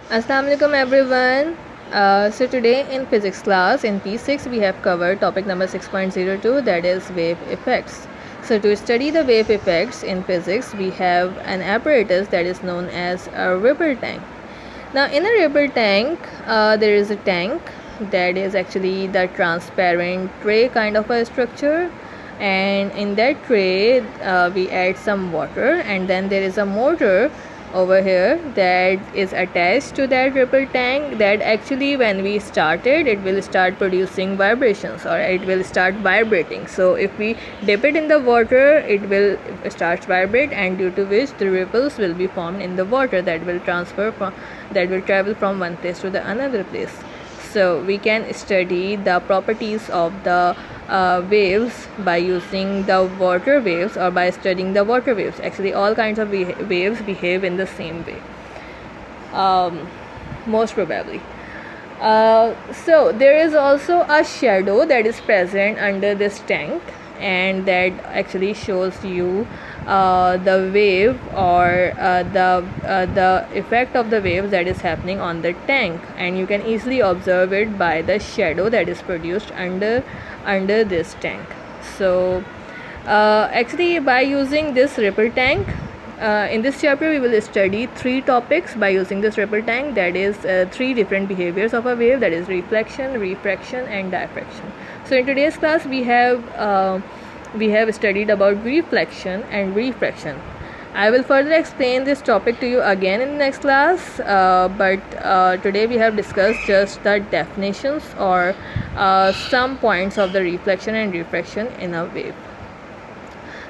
Assalamu alaikum everyone. So today in physics class in P6 we have covered topic number 6.02, that is wave effects. So to study the wave effects in physics we have an apparatus that is known as a ripple tank. Now in a ripple tank there is a tank that is actually the transparent tray kind of a structure, and in that tray we add some water, and then there is a motor over here that is attached to that ripple tank, that actually when we start it will start producing vibrations, or it will start vibrating. So if we dip it in the water it will start vibrate, and due to which the ripples will be formed in the water that will travel from one place to the another place. So we can study the properties of the waves by using the water waves, or by studying the water waves. Actually all kinds of waves behave in the same way, most probably. So there is also a shadow that is present under this tank, and that actually shows you the wave, or the effect of the waves that is happening on the tank, and you can easily observe it by the shadow that is produced under this tank. So actually by using this ripple tank, in this chapter we will study three topics by using this ripple tank, that is three different behaviors of a wave, that is reflection, refraction and diffraction. So in today's class we have studied about reflection and refraction. I will further explain this topic to you again in the next class, but today we have discussed just the definitions, or some points of the reflection and refraction in a wave.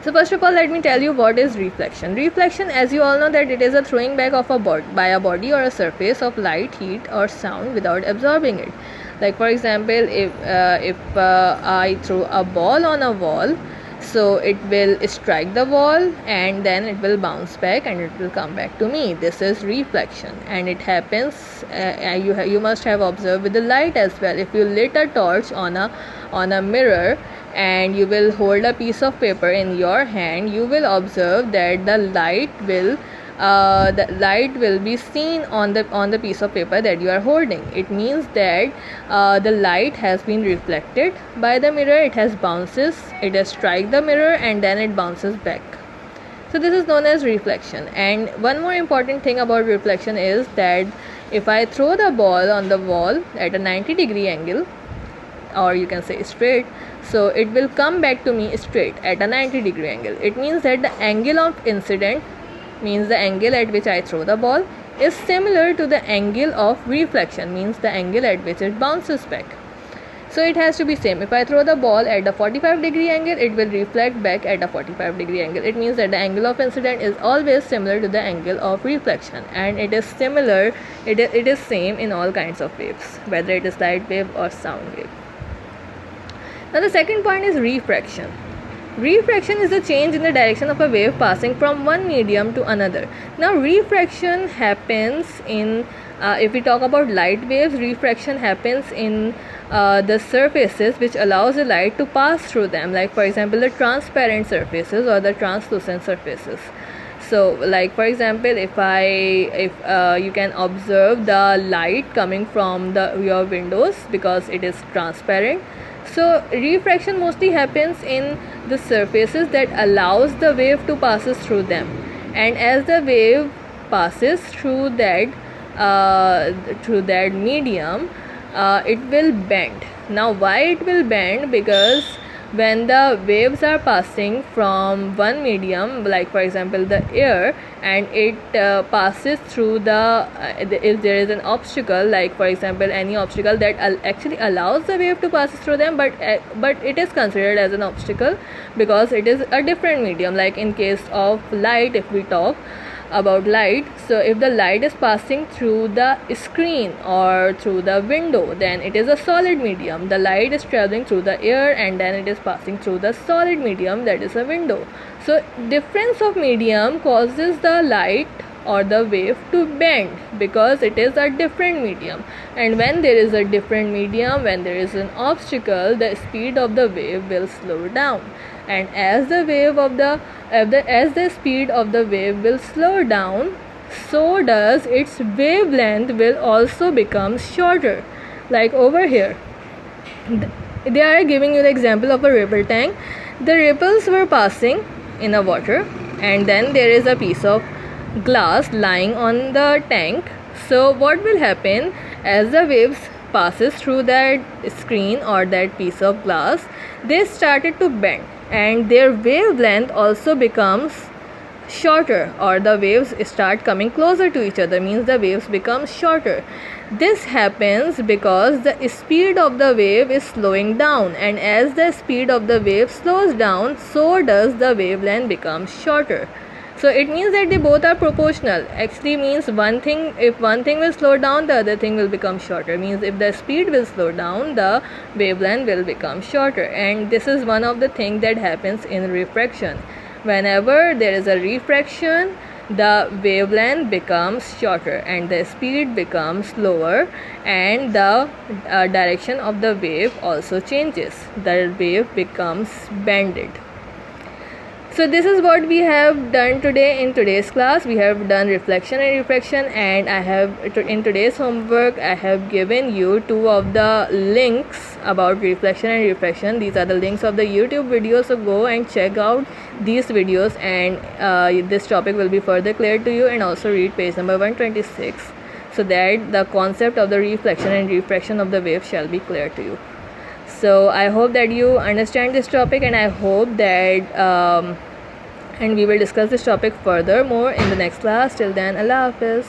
So first of all, let me tell you what is reflection. Reflection, as you all know, that it is a throwing back of by a body or a surface of light, heat or sound without absorbing it. Like for example, if I throw a ball on a wall, so it will strike the wall and then it will bounce back and it will come back to me. This is reflection, and it happens you must have observed with the light as well. If you lit a torch on a mirror and you will hold a piece of paper in your hand, you will observe that the light will be seen on the piece of paper that you are holding. It means that the light has been reflected by the mirror, it has strike the mirror and then it bounces back. So this is known as reflection. And one more important thing about reflection is that if I throw the ball on the wall at a 90-degree angle, or you can say straight, so it will come back to me straight at a 90-degree angle. It means that the angle of incident, means the angle at which I throw the ball, is similar to the angle of reflection, means the angle at which it bounces back. So it has to be same. If I throw the ball at a 45-degree angle, it will reflect back at a 45-degree angle. It means that the angle of incident is always similar to the angle of reflection, and it is similar, it is same in all kinds of waves, whether it is light wave or sound wave. Now the second point is refraction. Refraction is a change in the direction of a wave passing from one medium to another. Now refraction happens in, if we talk about light waves, refraction happens in the surfaces which allows the light to pass through them, like for example the transparent surfaces or the translucent surfaces. So like for example, if you can observe the light coming from your windows because it is transparent. So refraction mostly happens in the surfaces that allows the wave to passes through them, and as the wave passes through that medium, it will bend. Now why it will bend? Because when the waves are passing from one medium, like for example the air, and it passes through if there is an obstacle, like for example any obstacle that actually allows the wave to pass through them, but it is considered as an obstacle because it is a different medium. Like in case of light, if we talk about light, so if the light is passing through the screen or through the window, then it is a solid medium. The light is traveling through the air and then it is passing through the solid medium, that is a window. So difference of medium causes the light or the wave to bend because it is a different medium, and when there is a different medium, when there is an obstacle, the speed of the wave will slow down, and as the speed of the wave will slow down, so does its wavelength will also become shorter. Like over here, they are giving you the example of a ripple tank. The ripples were passing in a water, and then there is a piece of glass lying on the tank. So what will happen as the waves passes through that screen or that piece of glass, they started to bend and their wavelength also becomes shorter, or the waves start coming closer to each other, means the waves become shorter. This happens because the speed of the wave is slowing down, and as the speed of the wave slows down, so does the wavelength become shorter. So it means that they both are proportional. Actually means one thing, if one thing will slow down, the other thing will become shorter. Means if the speed will slow down, the wavelength will become shorter. And this is one of the things that happens in refraction. Whenever there is a refraction, the wavelength becomes shorter and the speed becomes slower, and the direction of the wave also changes. The wave becomes bended. So this is what we have done today in today's class. We have done reflection and refraction, and I have in today's homework I have given you two of the links about reflection and refraction. These are the links of the YouTube videos, so go and check out these videos, and this topic will be further clear to you. And also read page number 126, so that the concept of the reflection and refraction of the wave shall be clear to you. So I hope that you understand this topic, and I hope that and we will discuss this topic further more in the next class. Till then, Allah Hafiz.